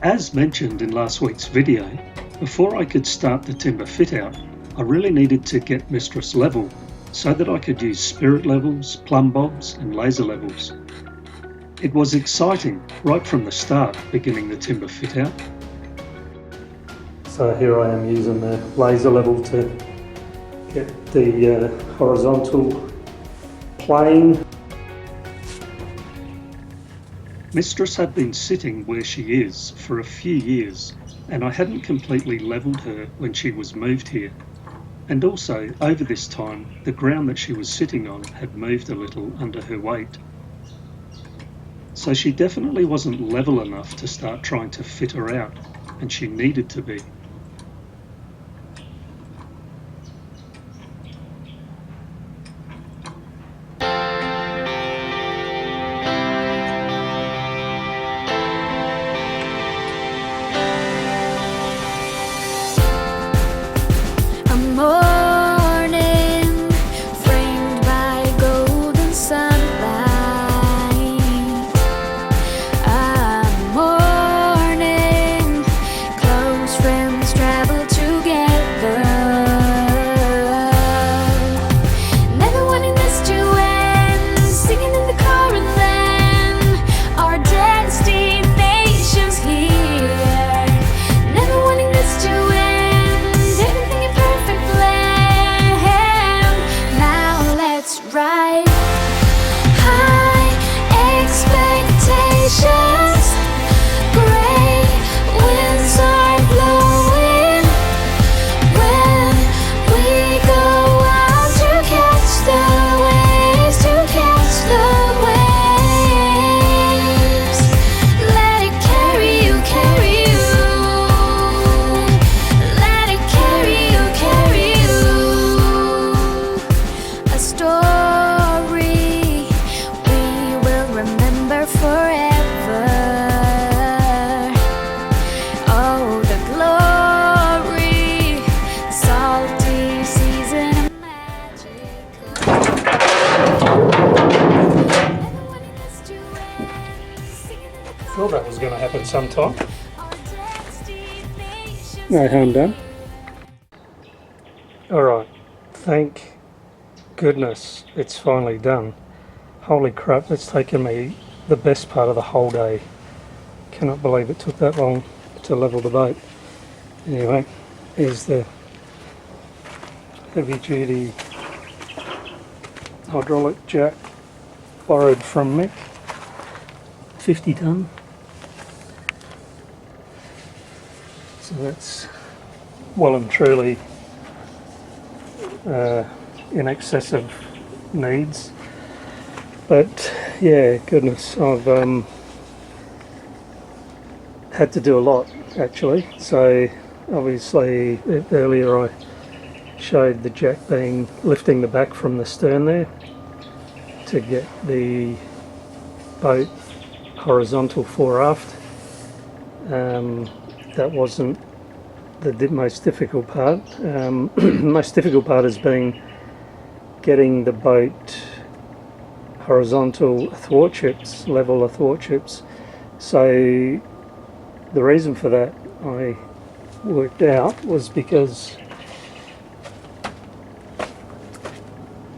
As mentioned in last week's video, before I could start the timber fit out, I really needed to get Mistress level so that I could use spirit levels, plumb bobs and laser levels. It was exciting right from the start beginning the timber fit out. So here I am using the laser level to get the horizontal plane. Mistress had been sitting where she is for a few years, and I hadn't completely levelled her when she was moved here. And also, over this time, the ground that she was sitting on had moved a little under her weight. So she definitely wasn't level enough to start trying to fit her out, and she needed to be. Thought that was going to happen sometime. No harm done. Alright, thank goodness it's finally done. Holy crap, it's taken me the best part of the whole day. Cannot believe it took that long to level the boat. Anyway, here's the heavy duty hydraulic jack borrowed from Mick. 50 tonne. So that's well and truly in excess of needs. But yeah, goodness, I've had to do a lot actually. So obviously earlier I showed the jack being lifting the back from the stern there to get the boat horizontal fore aft. That wasn't the most difficult part. Most difficult part has been getting the boat horizontal athwartships, level athwartships. So the reason for that I worked out was because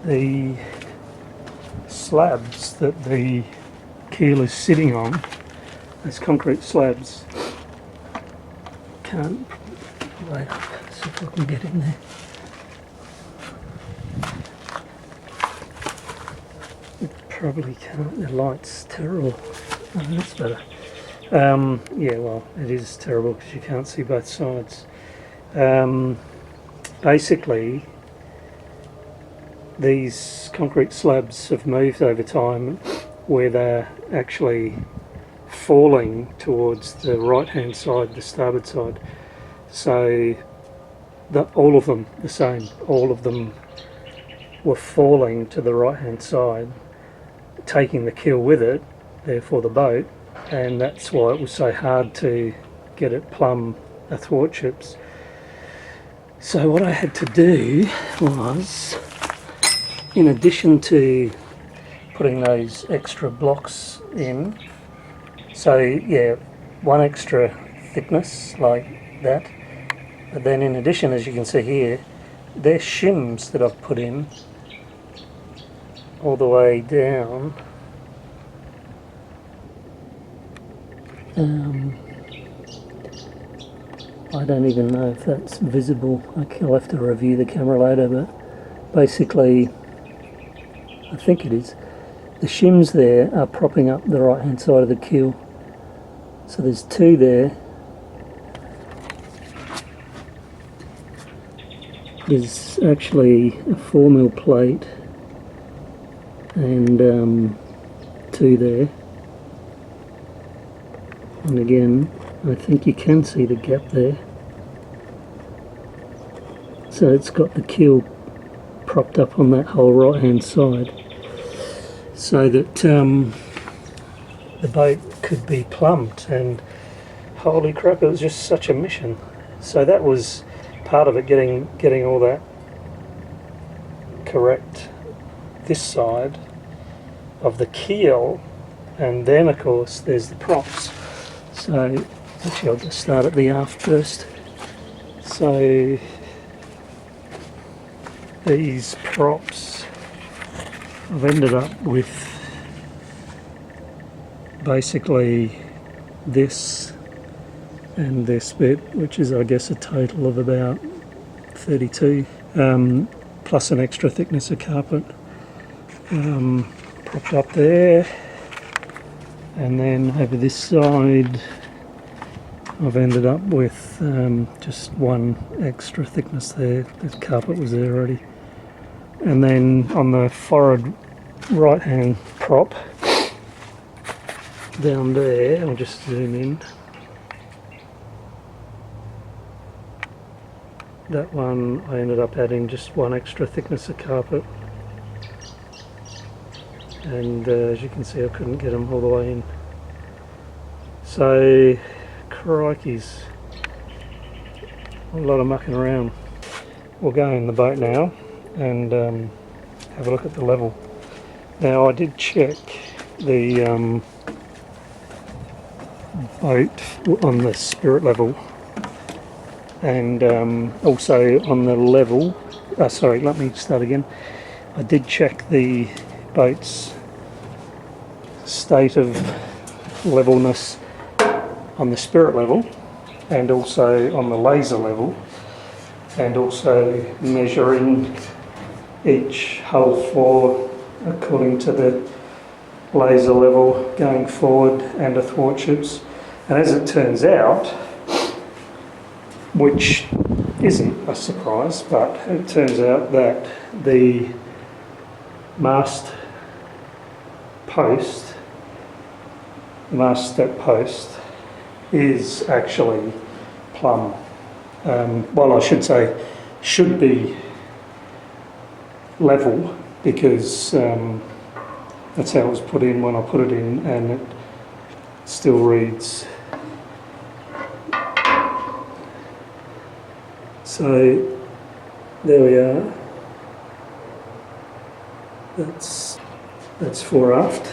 the slabs that the keel is sitting on, those concrete slabs, can't wait up, see if I can get in there. It probably can't, the light's terrible. Oh, that's better. Yeah, well, it is terrible because you can't see both sides. Basically, these concrete slabs have moved over time where they're actually falling towards the right hand side, the starboard side. So all of them the same, all of them were falling to the right hand side, taking the keel with it, therefore the boat, and that's why it was so hard to get it plumb athwartships. So what I had to do was, in addition to putting those extra blocks in, so yeah, one extra thickness like that. But then in addition, as you can see here, they're shims that I've put in all the way down. I don't even know if that's visible. I'll have to review the camera later, but basically I think it is. The shims there are propping up the right hand side of the keel. So there's two there. There's actually a 4mm plate and two there. And again, I think you can see the gap there. So it's got the keel propped up on that whole right hand side, so that the boat could be plumbed, and holy crap, it was just such a mission. So that was part of it, getting all that correct this side of the keel, and then of course there's the props. So actually I'll just start at the aft first. So these props, I've ended up with basically this and this bit, which is I guess a total of about 32, plus an extra thickness of carpet, propped up there. And then over this side I've ended up with just one extra thickness there. The carpet was there already. And then on the forward right hand prop down there, I'll just zoom in, that one I ended up adding just one extra thickness of carpet, and as you can see I couldn't get them all the way in. So crikeys, a lot of mucking around. We'll go in the boat now and have a look at the level. Now I did check the boat on the spirit level, and also on the level, sorry, let me start again. I did check the boat's state of levelness on the spirit level, and also on the laser level, and also measuring each hull floor according to the laser level going forward and athwartships. And as it turns out, which isn't a surprise, but it turns out that the mast post, the mast step post, is actually plumb. Well, I should say should be level, because that's how it was put in when I put it in, and it still reads. So there we are. That's fore aft.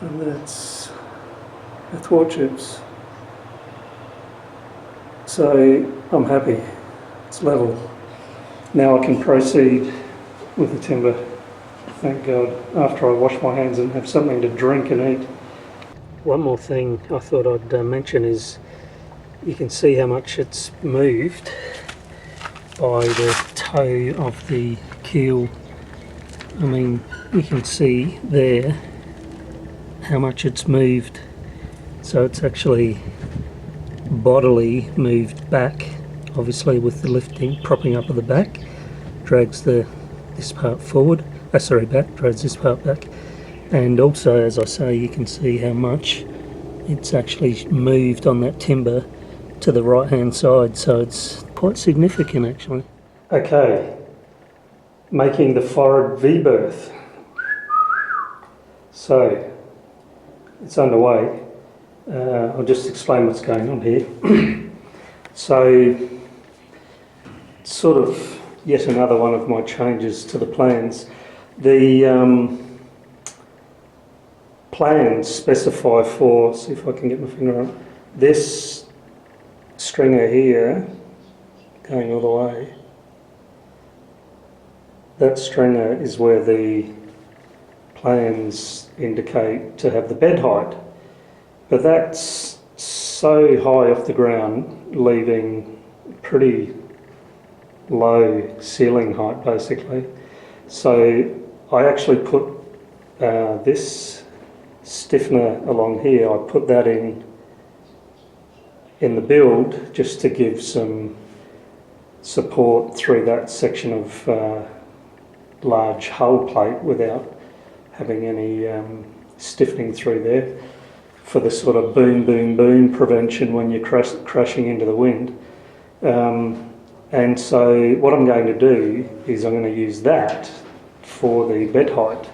And that's athwartships. So I'm happy, it's level. Now I can proceed with the timber, thank God, after I wash my hands and have something to drink and eat. One more thing I thought I'd mention is, you can see how much it's moved by the toe of the keel. I mean, you can see there how much it's moved. So it's actually bodily moved back, obviously with the lifting, propping up of the back, drags this part forward, back, drags this part back. And also, as I say, you can see how much it's actually moved on that timber to the right hand side, so it's quite significant actually. Okay, making the forward v-berth. So it's underway. I'll just explain what's going on here. So sort of yet another one of my changes to the plans. The plans specify for, see if I can get my finger on, this stringer here going all the way. That stringer is where the plans indicate to have the bed height, but that's so high off the ground, leaving pretty low ceiling height basically. So I actually put this stiffener along here, I put that in the build just to give some support through that section of large hull plate without having any stiffening through there, for the sort of boom, boom, boom prevention when you're crashing into the wind. And so what I'm going to do is I'm going to use that for the bed height.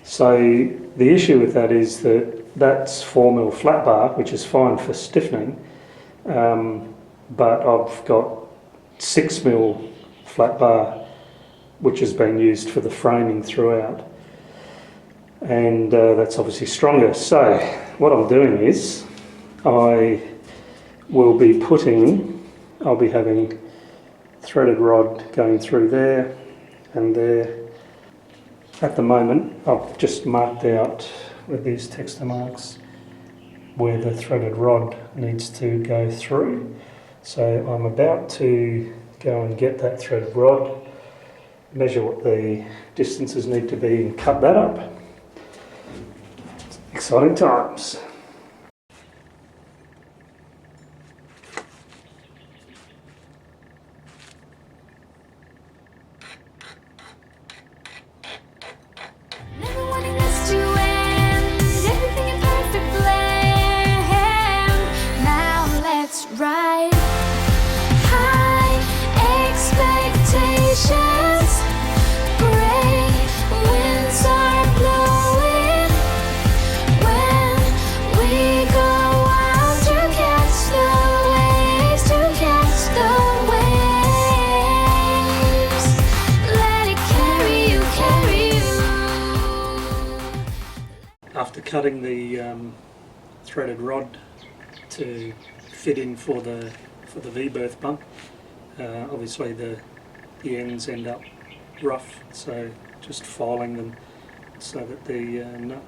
So the issue with that is that that's 4mm flat bar, which is fine for stiffening, but I've got 6mm flat bar, which has been used for the framing throughout, and that's obviously stronger. So what I'm doing is I'll be having threaded rod going through there and there. At the moment I've just marked out with these texture marks where the threaded rod needs to go through. So I'm about to go and get that threaded rod, measure what the distances need to be and cut that up. Exciting times. After cutting the threaded rod to fit in for the v-berth bump, obviously the ends end up rough, so just filing them so that the nut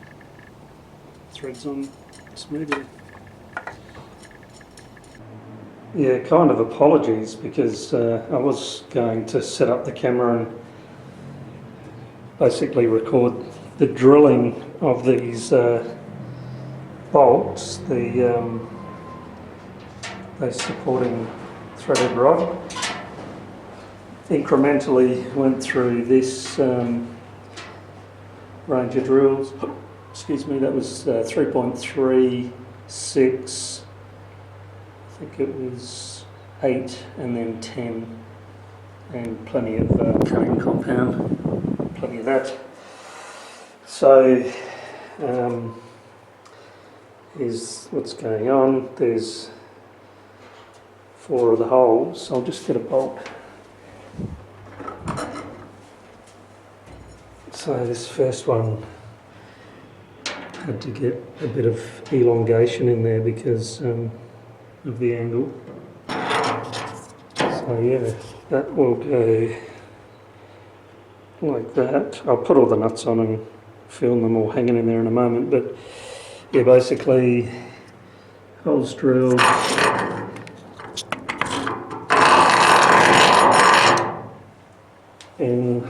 threads on smoothly. Yeah, kind of apologies, because I was going to set up the camera and basically record the drilling of these bolts, the supporting threaded rod. Incrementally went through this range of drills. Excuse me, that was 3.36, I think it was 8 and then 10, and plenty of cutting compound, plenty of that. So here's what's going on. There's 4 of the holes. I'll just get a bolt. So this first one had to get a bit of elongation in there because of the angle. So yeah, that will go like that. I'll put all the nuts on and film them all hanging in there in a moment, but yeah, basically holes drilled, in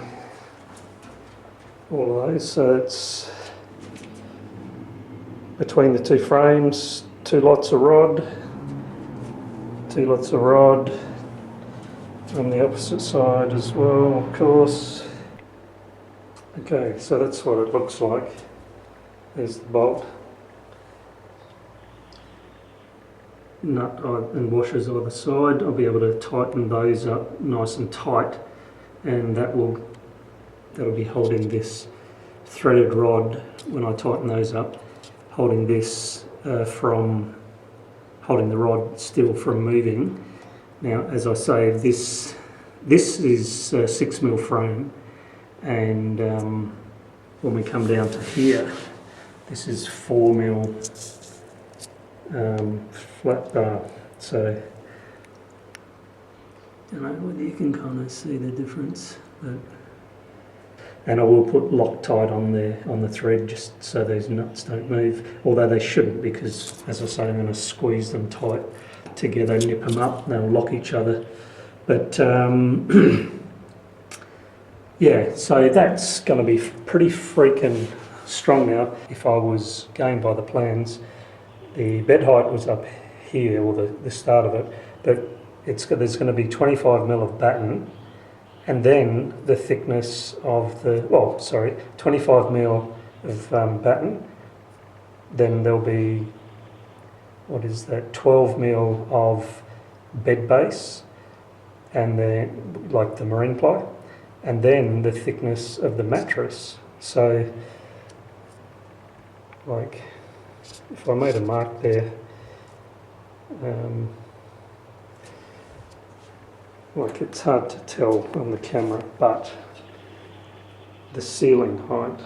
all of those, so it's between the 2 frames, 2 lots of rod, 2 lots of rod on the opposite side as well, of course. Okay, so that's what it looks like. There's the bolt. Nut and washers either side. I'll be able to tighten those up nice and tight, and that'll be holding this threaded rod when I tighten those up, holding this from holding the rod still from moving. Now, as I say, this is a 6mm frame, and when we come down to here, This is 4mm flat bar, so I don't know whether you can kind of see the difference. But, and I will put Loctite on there on the thread just so those nuts don't move, although they shouldn't, because as I say, I'm going to squeeze them tight together, nip them up, they'll lock each other. But yeah, so that's going to be pretty freaking strong now. If I was going by the plans, the bed height was up here, or the start of it, but there's going to be 25mm of batten, and then the thickness of 25mm of batten, then there'll be, what is that, 12mm of bed base, and then like the marine ply, and then the thickness of the mattress. So like if I made a mark there, like it's hard to tell on the camera, but the ceiling height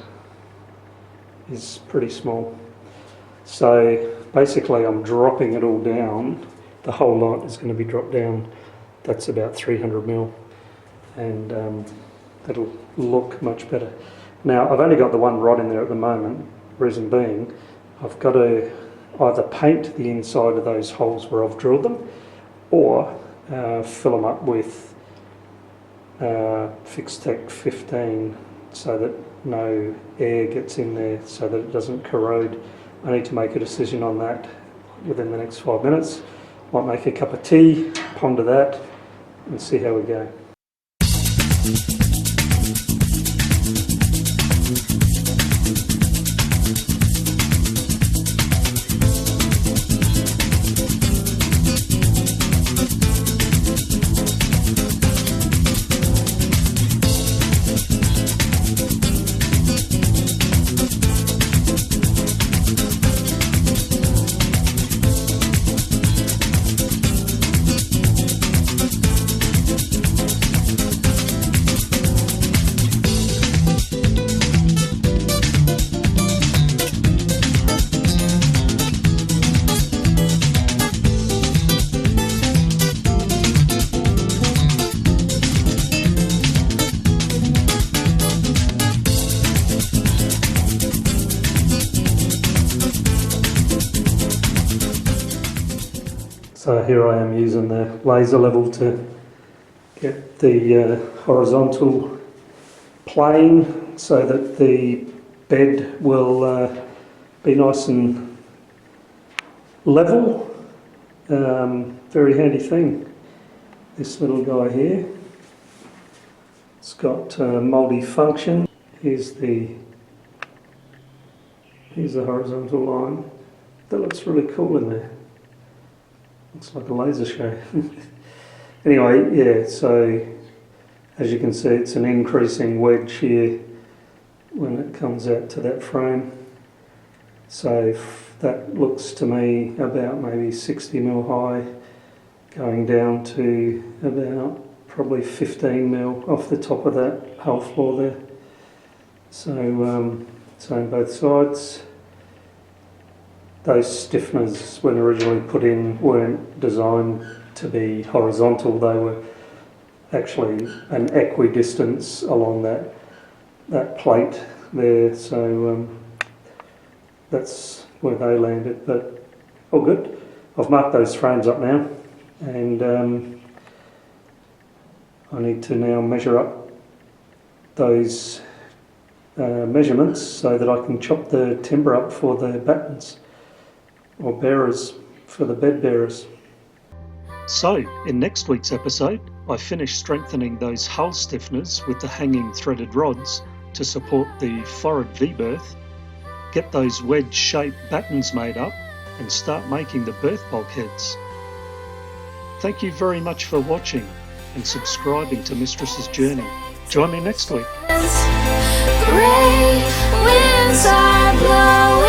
is pretty small. So basically I'm dropping it all down. The whole lot is going to be dropped down. That's about 300mm, and that'll look much better. Now I've only got the one rod in there at the moment, reason being I've got to either paint the inside of those holes where I've drilled them, or fill them up with Fixtech 15 so that no air gets in there, so that it doesn't corrode. I need to make a decision on that within the next 5 minutes. Might make a cup of tea, ponder that, and see how we go. So here I am using the laser level to get the horizontal plane so that the bed will be nice and level. Very handy thing, this little guy here. It's got multi-function. Here's the horizontal line. That looks really cool in there. Looks like a laser show. Anyway, yeah, so as you can see, it's an increasing wedge here when it comes out to that frame. So that looks to me about maybe 60mm high, going down to about probably 15mm off the top of that whole floor there. So, so on both sides. Those stiffeners, when originally put in, weren't designed to be horizontal. They were actually an equidistance along that plate there. So that's where they landed. But all good. I've marked those frames up now, and I need to now measure up those measurements so that I can chop the timber up for the battens, or bearers, for the bed bearers. So, in next week's episode, I finish strengthening those hull stiffeners with the hanging threaded rods to support the forward v-berth, get those wedge-shaped battens made up, and start making the berth bulkheads. Thank you very much for watching and subscribing to Mistress's Journey. Join me next week. Great winds are blowing.